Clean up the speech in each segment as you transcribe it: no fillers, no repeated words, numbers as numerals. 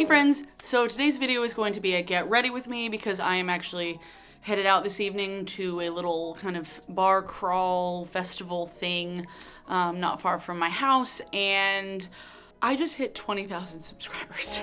Hey friends, so today's video is going to be a get ready with me because I am actually headed out this evening to a little kind of bar crawl festival thing not far from my house, and I just hit 20,000 subscribers.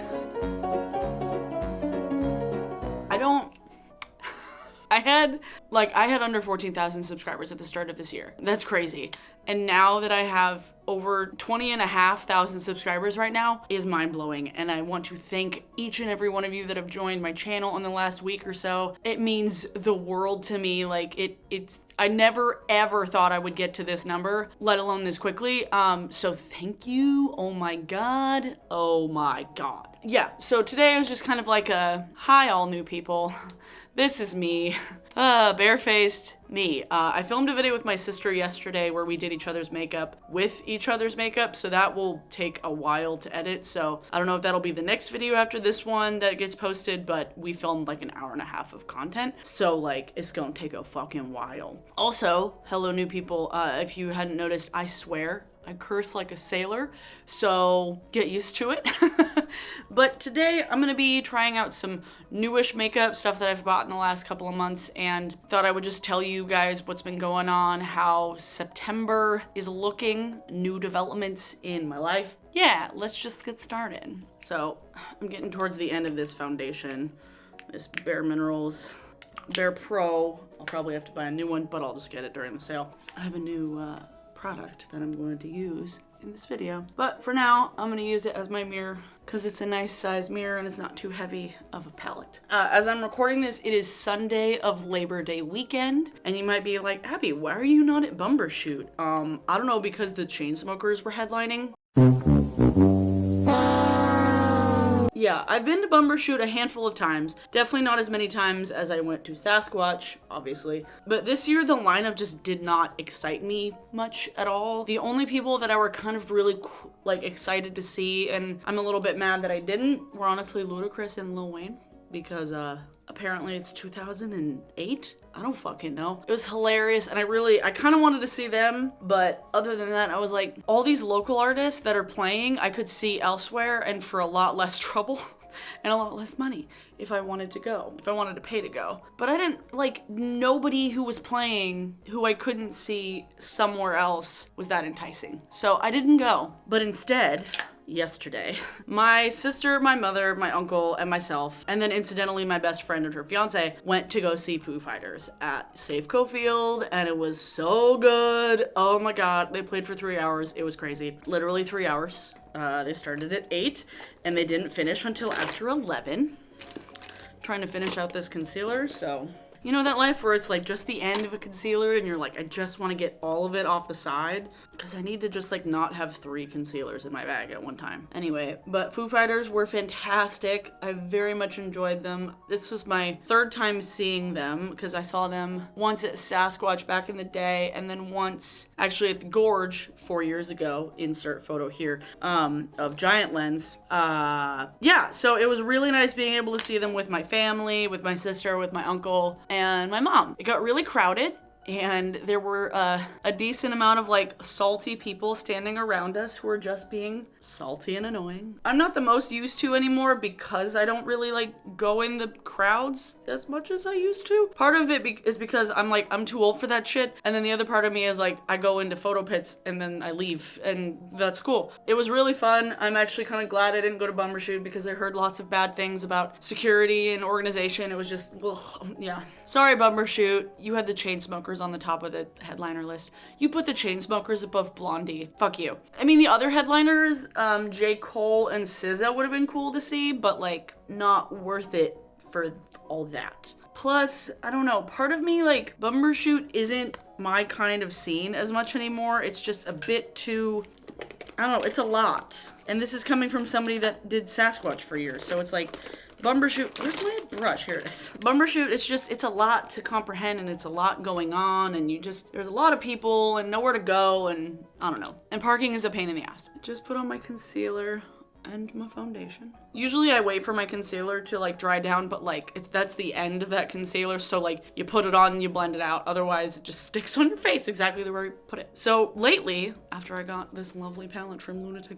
I had under 14,000 subscribers at the start of this year. That's crazy. And now that I have over 20,500 subscribers right now is mind-blowing. And I want to thank each and every one of you that have joined my channel in the last week or so. It means the world to me. I never ever thought I would get to this number, let alone this quickly. So thank you. Oh my God. Oh my God. Yeah, so today was just kind of like a, hi all new people. This is me, barefaced me. I filmed a video with my sister yesterday where we did each other's makeup with each other's makeup, so that will take a while to edit. So I don't know if that'll be the next video after this one that gets posted, but we filmed like an hour and a half of content. So like, it's gonna take a fucking while. Also, hello new people, if you hadn't noticed, I swear. I curse like a sailor, so get used to it. But today I'm gonna be trying out some newish makeup, stuff that I've bought in the last couple of months, and thought I would just tell you guys what's been going on, how September is looking, new developments in my life. Yeah, let's just get started. So I'm getting towards the end of this foundation, this Bare Minerals Bare Pro. I'll probably have to buy a new one, but I'll just get it during the sale. I have a new product that I'm going to use in this video. But for now, I'm gonna use it as my mirror because it's a nice size mirror and it's not too heavy of a palette. As I'm recording this, it is Sunday of Labor Day weekend. And you might be like, Abby, why are you not at Bumbershoot? I don't know, because the Chainsmokers were headlining. Yeah, I've been to Bumbershoot a handful of times. Definitely not as many times as I went to Sasquatch, obviously. But this year, the lineup just did not excite me much at all. The only people that I were kind of really excited to see, and I'm a little bit mad that I didn't, were honestly Ludacris and Lil Wayne. Because apparently it's 2008. I don't fucking know. It was hilarious, and I kind of wanted to see them, but other than that, I was like, all these local artists that are playing, I could see elsewhere and for a lot less trouble and a lot less money if I wanted to go, if I wanted to pay to go. But I didn't, nobody who was playing who I couldn't see somewhere else was that enticing. So I didn't go, but instead, yesterday, my sister, my mother, my uncle, and myself, and then incidentally my best friend and her fiance, went to go see Foo Fighters at Safeco Field, and it was so good. Oh my God, they played for 3 hours. It was crazy. Literally 3 hours. They started at 8, and they didn't finish until after 11. Trying to finish out this concealer, so you know that life where it's like just the end of a concealer and you're like, I just want to get all of it off the side because I need to just not have 3 concealers in my bag at one time. Anyway, but Foo Fighters were fantastic. I very much enjoyed them. This was my 3rd time seeing them because I saw them once at Sasquatch back in the day and then once actually at the Gorge 4 years ago, insert photo here, of Giant Lens. Yeah, so it was really nice being able to see them with my family, with my sister, with my uncle, and my mom. It got really crowded, and there were a decent amount of salty people standing around us who were just being salty and annoying. I'm not the most used to anymore because I don't really go in the crowds as much as I used to. Part of it is because I'm too old for that shit, and then the other part of me is I go into photo pits and then I leave, and that's cool. It was really fun. I'm actually kind of glad I didn't go to Bumbershoot because I heard lots of bad things about security and organization. It was just, ugh, yeah. Sorry Bumbershoot, you had the Chainsmokers on the top of the headliner list. You put the Chainsmokers above Blondie. Fuck you. I mean, the other headliners, J. Cole and SZA would have been cool to see, but not worth it for all that. Plus, I don't know, part of me, Bumbershoot isn't my kind of scene as much anymore. It's just a bit too, I don't know, it's a lot. And this is coming from somebody that did Sasquatch for years, so it's Bumbershoot, where's my brush? Here it is. Bumbershoot, it's a lot to comprehend and it's a lot going on and there's a lot of people and nowhere to go and I don't know. And parking is a pain in the ass. I just put on my concealer and my foundation. Usually I wait for my concealer to like dry down, but like that's the end of that concealer, so like you put it on and you blend it out, otherwise it just sticks on your face exactly the way you put it. So lately, after I got this lovely palette from Lunatic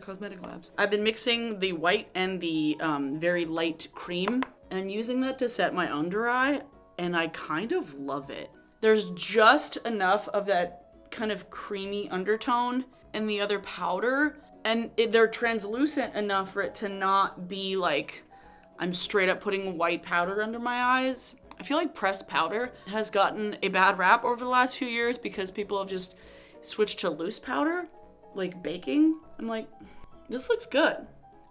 Cosmetic Labs, I've been mixing the white and the very light cream and using that to set my under eye, and I kind of love it. There's just enough of that kind of creamy undertone in the other powder, and they're translucent enough for it to not be like I'm straight up putting white powder under my eyes. I feel like pressed powder has gotten a bad rap over the last few years because people have just switched to loose powder, like baking. I'm like, this looks good.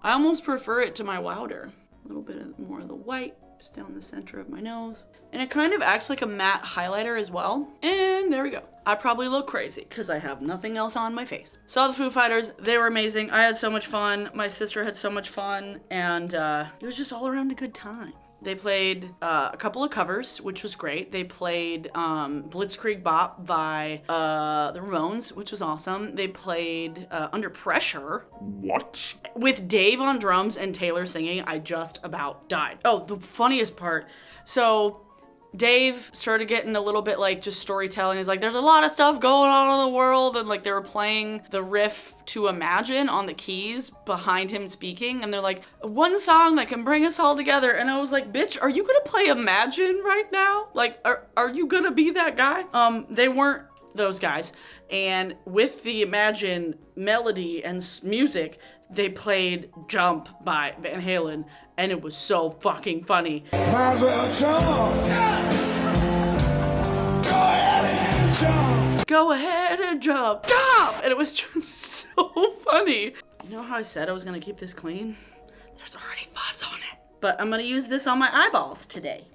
I almost prefer it to my Wowder. A little bit more of the white just down the center of my nose. And it kind of acts like a matte highlighter as well. And there we go. I probably look crazy because I have nothing else on my face. Saw the Foo Fighters. They were amazing. I had so much fun. My sister had so much fun. And it was just all around a good time. They played a couple of covers, which was great. They played Blitzkrieg Bop by the Ramones, which was awesome. They played Under Pressure. What? With Dave on drums and Taylor singing. I just about died. Oh, the funniest part. So Dave started getting a little bit like just storytelling. He's like, there's a lot of stuff going on in the world. And like they were playing the riff to Imagine on the keys behind him speaking. And they're like, one song that can bring us all together. And I was like, bitch, are you gonna play Imagine right now? Like, are you gonna be that guy? They weren't those guys. And with the Imagine melody and music, they played Jump by Van Halen. And it was so fucking funny. Might as well jump. Go ahead and jump. Go ahead and jump. Jump! And it was just so funny. You know how I said I was gonna keep this clean? There's already fuzz on it. But I'm gonna use this on my eyeballs today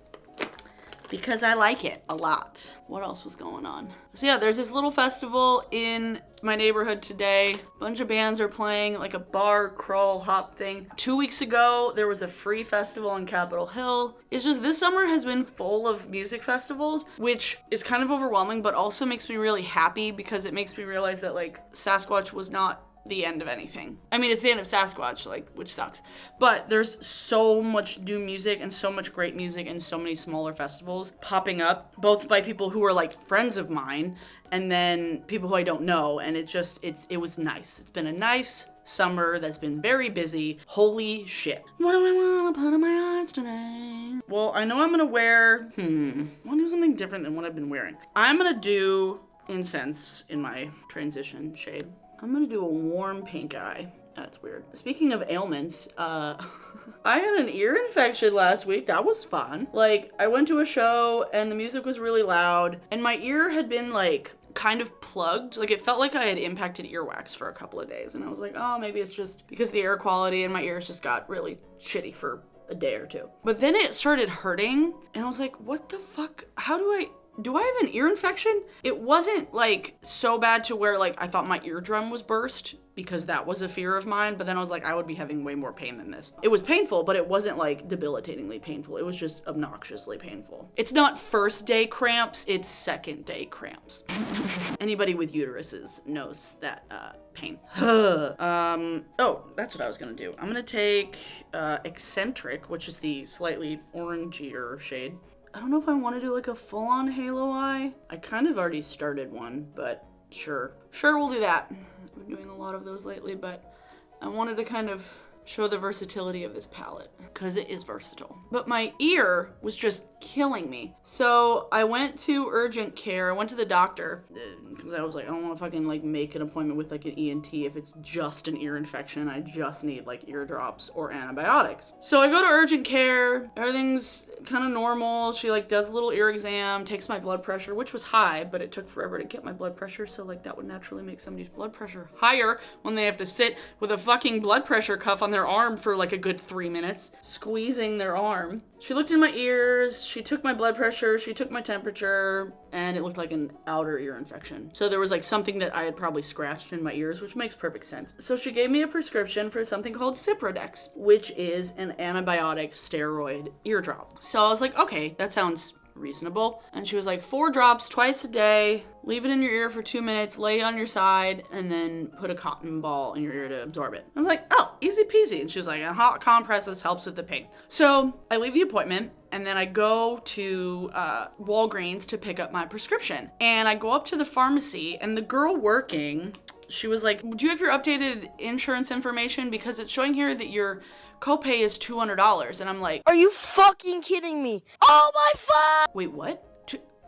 because I like it a lot. What else was going on? So yeah, there's this little festival in my neighborhood today. A bunch of bands are playing, like a bar crawl hop thing. 2 weeks ago, there was a free festival on Capitol Hill. It's just this summer has been full of music festivals, which is kind of overwhelming, but also makes me really happy because it makes me realize that like Sasquatch was not the end of anything. I mean, it's the end of Sasquatch, like, which sucks. But there's so much new music and so much great music and so many smaller festivals popping up, both by people who are like friends of mine and then people who I don't know. And it was nice. It's been a nice summer that's been very busy. Holy shit. What do I want to put in my eyes today? Well, I know I'm gonna wear, I want to do something different than what I've been wearing. I'm gonna do incense in my transition shade. I'm gonna do a warm pink eye. That's weird. Speaking of ailments, I had an ear infection last week. That was fun. Like, I went to a show and the music was really loud and my ear had been like kind of plugged. Like, it felt like I had impacted earwax for a couple of days. And I was like, oh, maybe it's just because the air quality in my ears just got really shitty for a day or two. But then it started hurting and I was like, what the fuck? Do I have an ear infection? It wasn't like so bad to where like I thought my eardrum was burst because that was a fear of mine. But then I was like, I would be having way more pain than this. It was painful, but it wasn't like debilitatingly painful. It was just obnoxiously painful. It's not first day cramps, it's second day cramps. Anybody with uteruses knows that pain. Oh, that's what I was gonna do. I'm gonna take Eccentric, which is the slightly orangier shade. I don't know if I want to do like a full-on halo eye. I kind of already started one, but sure. Sure, we'll do that. I've been doing a lot of those lately, but I wanted to kind of show the versatility of this palette because it is versatile. But my ear was just killing me. So I went to urgent care. I went to the doctor because I was like, I don't want to fucking like make an appointment with like an ENT if it's just an ear infection. I just need like ear drops or antibiotics. So I go to urgent care. Everything's kind of normal. She like does a little ear exam, takes my blood pressure, which was high, but it took forever to get my blood pressure. So like that would naturally make somebody's blood pressure higher when they have to sit with a fucking blood pressure cuff on their arm for like a good 3 minutes, squeezing their arm. She looked in my ears, she took my blood pressure, she took my temperature, and it looked like an outer ear infection. So there was like something that I had probably scratched in my ears, which makes perfect sense. So she gave me a prescription for something called Ciprodex, which is an antibiotic steroid ear drop. So I was like, okay, that sounds reasonable. And she was like, 4 drops twice a day, leave it in your ear for 2 minutes, lay on your side, and then put a cotton ball in your ear to absorb it. I was like, oh, easy peasy. And she was like, and hot compresses helps with the pain. So I leave the appointment, and then I go to Walgreens to pick up my prescription. And I go up to the pharmacy, and the girl working, she was like, do you have your updated insurance information? Because it's showing here that your copay is $200. And I'm like, are you fucking kidding me? Oh my fuck! wait, what?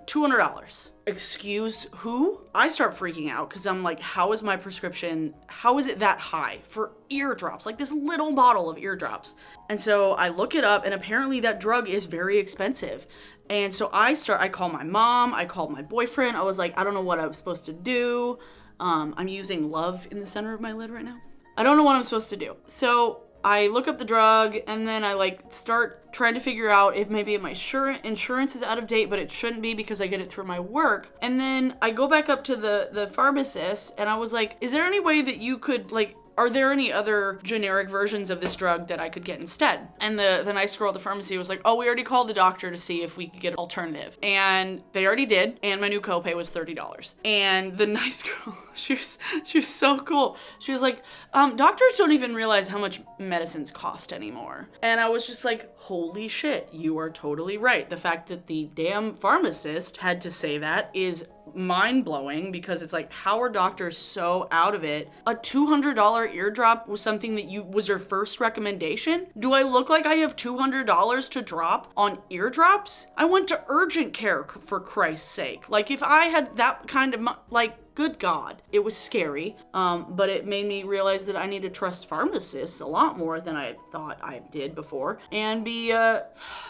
$200. Excuse who? I start freaking out because I'm like, how is my prescription, how is it that high for eardrops? Like this little bottle of eardrops. And so I look it up, and apparently that drug is very expensive. And so I call my mom, I called my boyfriend. I was like, I don't know what I'm supposed to do. I'm using love in the center of my lid right now. I don't know what I'm supposed to do. So I look up the drug, and then I like start trying to figure out if maybe my insurance is out of date, but it shouldn't be because I get it through my work. And then I go back up to the pharmacist, and I was like, is there any way that you could like, are there any other generic versions of this drug that I could get instead? And the nice girl at the pharmacy was like, oh, we already called the doctor to see if we could get an alternative. And they already did, and my new copay was $30. And the nice girl, she was so cool. She was like, doctors don't even realize how much medicines cost anymore. And I was just like, holy shit, you are totally right. The fact that the damn pharmacist had to say that is mind-blowing, because it's like, how are doctors so out of it? A $200 eardrop was something that was your first recommendation? Do I look like I have $200 to drop on eardrops? I went to urgent care, for Christ's sake. Like, if I had that kind of like, good God, it was scary, but it made me realize that I need to trust pharmacists a lot more than I thought I did before, and be, I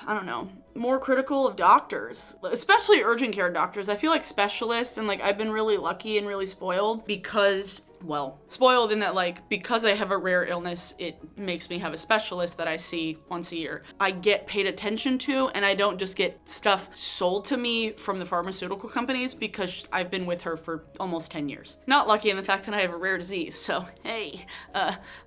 don't know, more critical of doctors, especially urgent care doctors. I feel like specialists, and like I've been really lucky and really spoiled because, well, spoiled in that like, because I have a rare illness, it makes me have a specialist that I see once a year. I get paid attention to, and I don't just get stuff sold to me from the pharmaceutical companies because I've been with her for almost 10 years. Not lucky in the fact that I have a rare disease, so hey,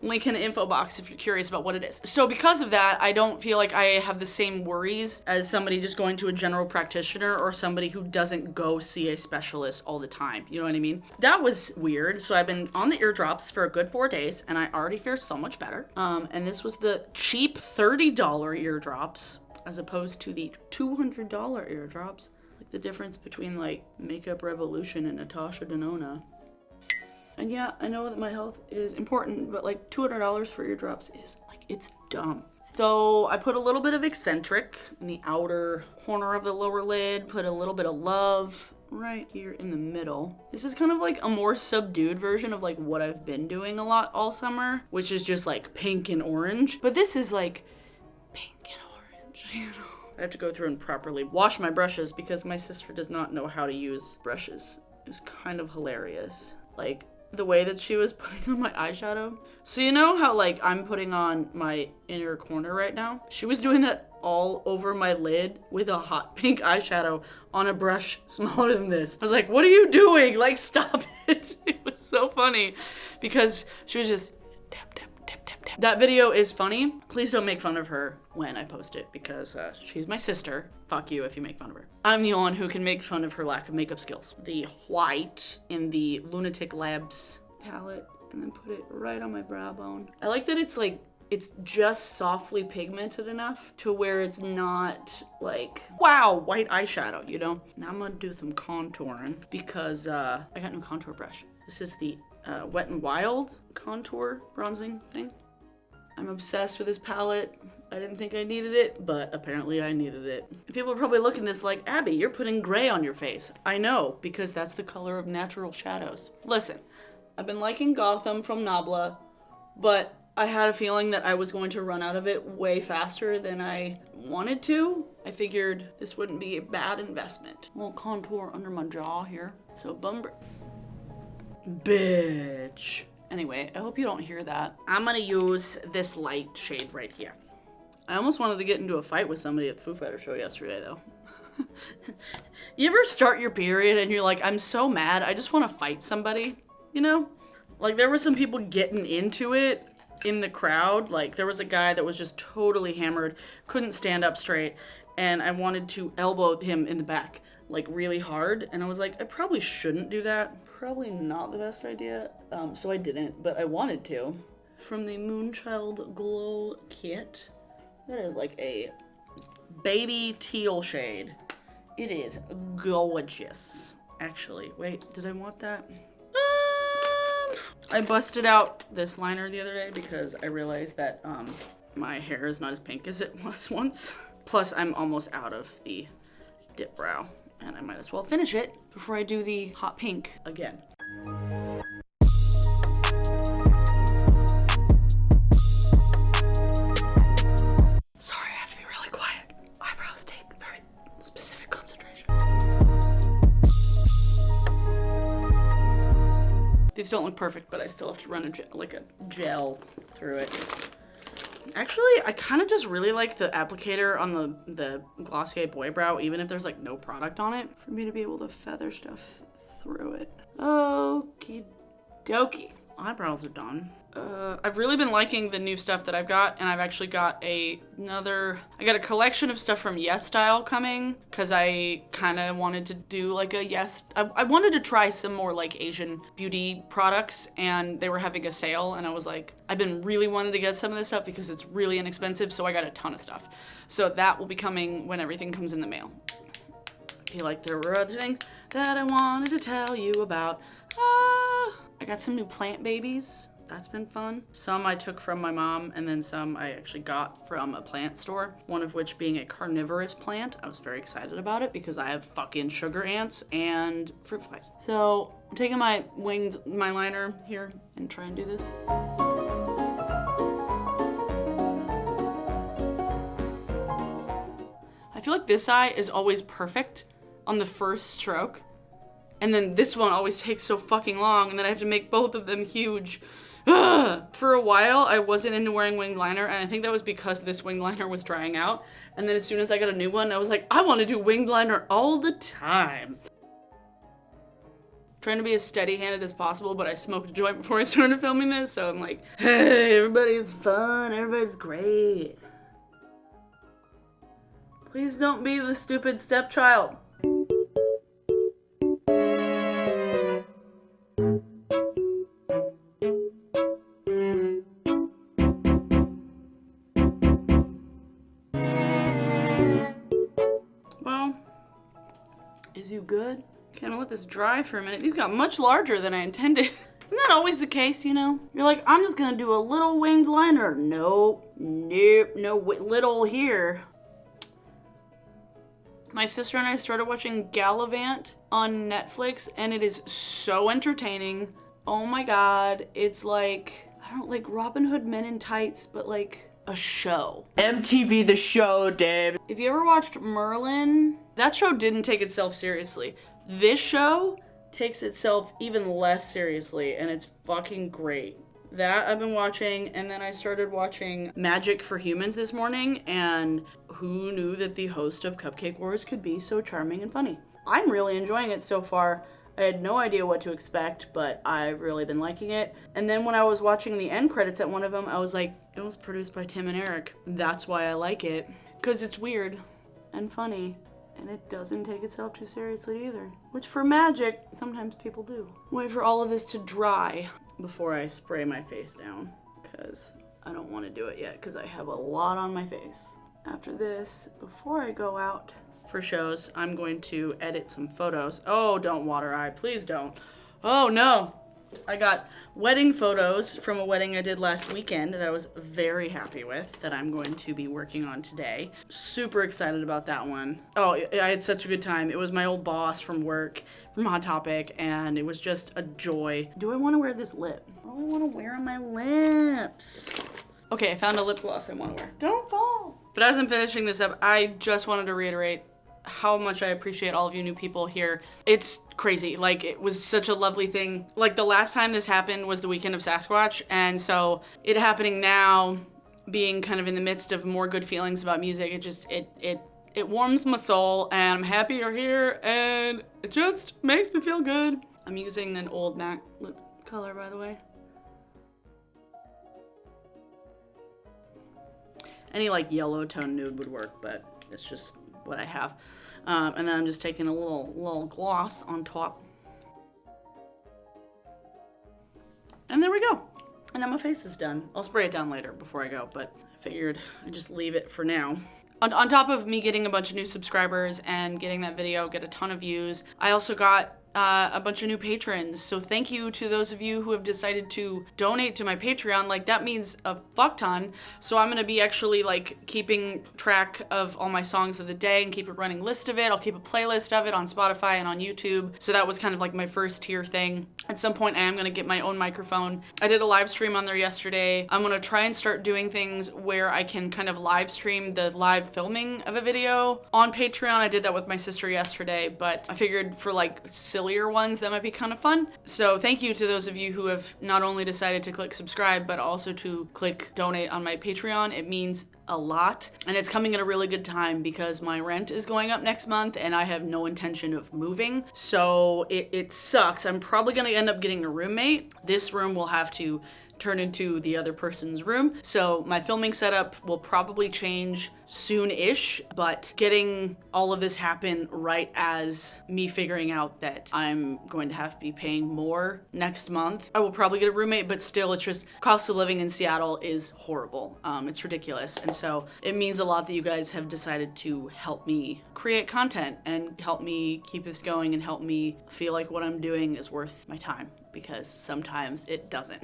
link in the info box if you're curious about what it is. So because of that, I don't feel like I have the same worries as somebody just going to a general practitioner or somebody who doesn't go see a specialist all the time. You know what I mean? That was weird. So I've been on the eardrops for a good 4 days, and I already feel so much better. And this was the cheap $30 eardrops as opposed to the $200 eardrops. Like the difference between like Makeup Revolution and Natasha Denona. And yeah, I know that my health is important, but like $200 for eardrops is like, it's dumb. So I put a little bit of eccentric in the outer corner of the lower lid, put a little bit of love right here in the middle. This is kind of like a more subdued version of like what I've been doing a lot all summer, which is just like pink and orange. But this is like pink and orange, you know? I have to go through and properly wash my brushes because my sister does not know how to use brushes. It was kind of hilarious. Like the way that she was putting on my eyeshadow. So you know how like I'm putting on my inner corner right now? She was doing that all over my lid with a hot pink eyeshadow on a brush smaller than this. I was like, what are you doing? Like, stop it. It was so funny because she was just tap, tap, tap, tap, tap. That video is funny. Please don't make fun of her when I post it because she's my sister. Fuck you if you make fun of her. I'm the one who can make fun of her lack of makeup skills. The white in the Lunatic Labs palette, and then put it right on my brow bone. I like that it's like, it's just softly pigmented enough to where it's not like, wow, white eyeshadow, you know? Now I'm gonna do some contouring because I got a new contour brush. This is the Wet n Wild contour bronzing thing. I'm obsessed with this palette. I didn't think I needed it, but apparently I needed it. People are probably looking at this like, Abby, you're putting gray on your face. I know, because that's the color of natural shadows. Listen, I've been liking Gotham from Nabla, but I had a feeling that I was going to run out of it way faster than I wanted to. I figured this wouldn't be a bad investment. A little contour under my jaw here. So bitch. Anyway, I hope you don't hear that. I'm gonna use this light shade right here. I almost wanted to get into a fight with somebody at the Foo Fighters show yesterday though. You ever start your period and you're like, I'm so mad, I just want to fight somebody, you know? Like there were some people getting into it in the crowd. Like there was a guy that was just totally hammered, couldn't stand up straight, and I wanted to elbow him in the back, like really hard. And I was like, I probably shouldn't do that. Probably not the best idea. So I didn't, but I wanted to. From the Moonchild Glow kit. That is like a baby teal shade. It is gorgeous. Actually, wait, did I want that? I busted out this liner the other day because I realized that my hair is not as pink as it was once. Plus, I'm almost out of the dip brow, and I might as well finish it before I do the hot pink again. Sorry, I have to be really quiet. Eyebrows take very specific concentration. These don't look perfect, but I still have to run a gel through it. Actually, I kind of just really like the applicator on the Glossier Boy Brow, even if there's like no product on it, for me to be able to feather stuff through it. Okie dokie. Eyebrows are done. I've really been liking the new stuff that I've got, and I've actually got I got a collection of stuff from Yes Style coming, because I kind of wanted to do like a I wanted to try some more like Asian beauty products, and they were having a sale, and I was like, I've been really wanting to get some of this stuff because it's really inexpensive, so I got a ton of stuff. So that will be coming when everything comes in the mail. I feel like there were other things that I wanted to tell you about. I got some new plant babies. That's been fun. Some I took from my mom, and then some I actually got from a plant store. One of which being a carnivorous plant. I was very excited about it because I have fucking sugar ants and fruit flies. So I'm taking my liner here and try and do this. I feel like this eye is always perfect on the first stroke. And then this one always takes so fucking long, and then I have to make both of them huge. Ugh. For a while, I wasn't into wearing winged liner, and I think that was because this winged liner was drying out. And then as soon as I got a new one, I was like, I want to do winged liner all the time. Trying to be as steady-handed as possible, but I smoked a joint before I started filming this, so I'm like, hey, everybody's fun, everybody's great. Please don't be the stupid stepchild. Well, is you good? Okay, I'm gonna let this dry for a minute. These got much larger than I intended. Isn't that always the case, you know? You're like, I'm just gonna do a little winged liner. Nope, no little here. My sister and I started watching Gallivant on Netflix, and it is so entertaining. Oh my god, it's like, I don't know, like Robin Hood Men in Tights, but like a show. MTV The Show, Dave. If you ever watched Merlin, that show didn't take itself seriously. This show takes itself even less seriously, and it's fucking great. That I've been watching, and then I started watching Magic for Humans this morning, and who knew that the host of Cupcake Wars could be so charming and funny? I'm really enjoying it so far. I had no idea what to expect, but I've really been liking it. And then when I was watching the end credits at one of them, I was like, it was produced by Tim and Eric. That's why I like it. Because it's weird and funny, and it doesn't take itself too seriously either. Which for Magic, sometimes people do. Wait for all of this to dry before I spray my face down, because I don't want to do it yet because I have a lot on my face. After this, before I go out for shows, I'm going to edit some photos. Oh, don't water eye, please don't. Oh no, I got wedding photos from a wedding I did last weekend that I was very happy with, that I'm going to be working on today. Super excited about that one. Oh, I had such a good time. It was my old boss from work, from Hot Topic, and it was just a joy. Do I want to wear this lip? What do I want to wear on my lips? Okay, I found a lip gloss I want to wear. Don't fall. But as I'm finishing this up, I just wanted to reiterate how much I appreciate all of you new people here. It's crazy. Like, it was such a lovely thing. Like, the last time this happened was the weekend of Sasquatch, and so it happening now, being kind of in the midst of more good feelings about music, it warms my soul, and I'm happy you're here, and it just makes me feel good. I'm using an old MAC lip color, by the way. Any like yellow tone nude would work, but it's just what I have. And then I'm just taking a little gloss on top. And there we go. And now my face is done. I'll spray it down later before I go, but I figured I'd just leave it for now. On top of me getting a bunch of new subscribers and getting that video get a ton of views, I also got a bunch of new patrons. So thank you to those of you who have decided to donate to my Patreon. Like, that means a fuck ton. So I'm gonna be actually like keeping track of all my songs of the day and keep a running list of it. I'll keep a playlist of it on Spotify and on YouTube. So that was kind of like my first tier thing. At some point I am gonna get my own microphone. I did a live stream on there yesterday. I'm gonna try and start doing things where I can kind of live stream the live filming of a video on Patreon. I did that with my sister yesterday, but I figured for like sillier ones that might be kind of fun. So thank you to those of you who have not only decided to click subscribe, but also to click donate on my Patreon. It means a lot, and it's coming at a really good time because my rent is going up next month and I have no intention of moving. So it sucks. I'm probably gonna end up getting a roommate. This room will have to turn into the other person's room. So my filming setup will probably change soon-ish, but getting all of this happen right as me figuring out that I'm going to have to be paying more next month. I will probably get a roommate, but still, it's just cost of living in Seattle is horrible. It's ridiculous. And so it means a lot that you guys have decided to help me create content and help me keep this going and help me feel like what I'm doing is worth my time, because sometimes it doesn't.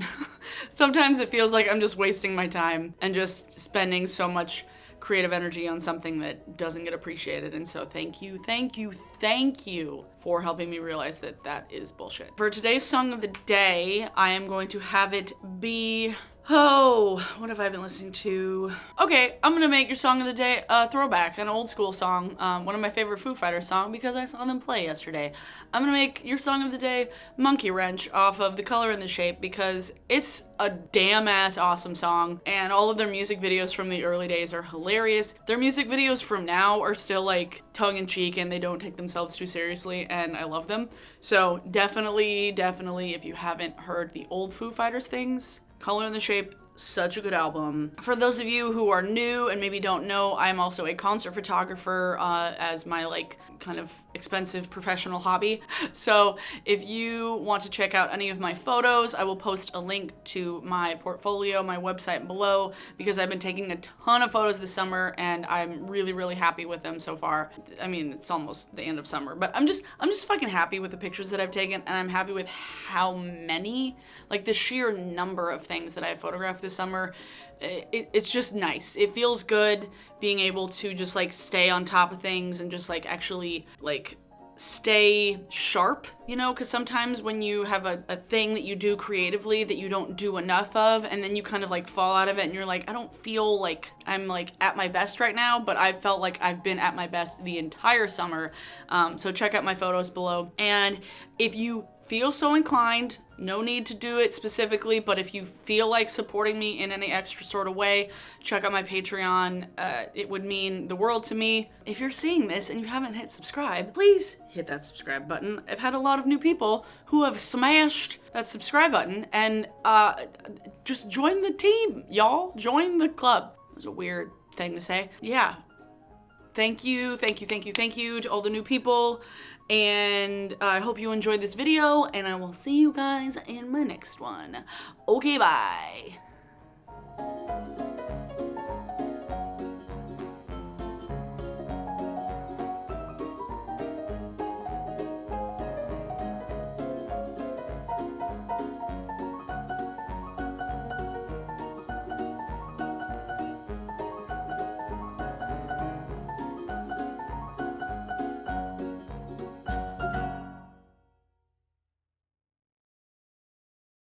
Sometimes it feels like I'm just wasting my time and just spending so much creative energy on something that doesn't get appreciated. And so thank you for helping me realize that that is bullshit. For today's song of the day, I am going to have it be, what have I been listening to? Okay, I'm gonna make your song of the day a throwback, an old school song, one of my favorite Foo Fighters song because I saw them play yesterday. I'm gonna make your song of the day Monkey Wrench off of The Color and the Shape because it's a damn ass awesome song, and all of their music videos from the early days are hilarious. Their music videos from now are still like tongue-in-cheek and they don't take themselves too seriously, and I love them. So definitely, if you haven't heard the old Foo Fighters things, Color and the Shape, such a good album. For those of you who are new and maybe don't know, I'm also a concert photographer as my like kind of expensive professional hobby. So if you want to check out any of my photos, I will post a link to my portfolio, my website below, because I've been taking a ton of photos this summer and I'm really happy with them so far. I mean, it's almost the end of summer, but I'm just fucking happy with the pictures that I've taken, and I'm happy with how many, like the sheer number of things that I've photographed this summer. It's just nice. It feels good being able to just like stay on top of things and just like actually like stay sharp, you know, because sometimes when you have a thing that you do creatively that you don't do enough of, and then you kind of like fall out of it and you're like, I don't feel like I'm like at my best right now, but I felt like I've been at my best the entire summer. So check out my photos below. And if you feel so inclined, no need to do it specifically, but if you feel like supporting me in any extra sort of way, check out my Patreon. It would mean the world to me. If you're seeing this and you haven't hit subscribe, please hit that subscribe button. I've had a lot of new people who have smashed that subscribe button, and just join the team, y'all. Join the club. It was a weird thing to say. Yeah. Thank you to all the new people. And I hope you enjoyed this video, and I will see you guys in my next one. Okay, bye.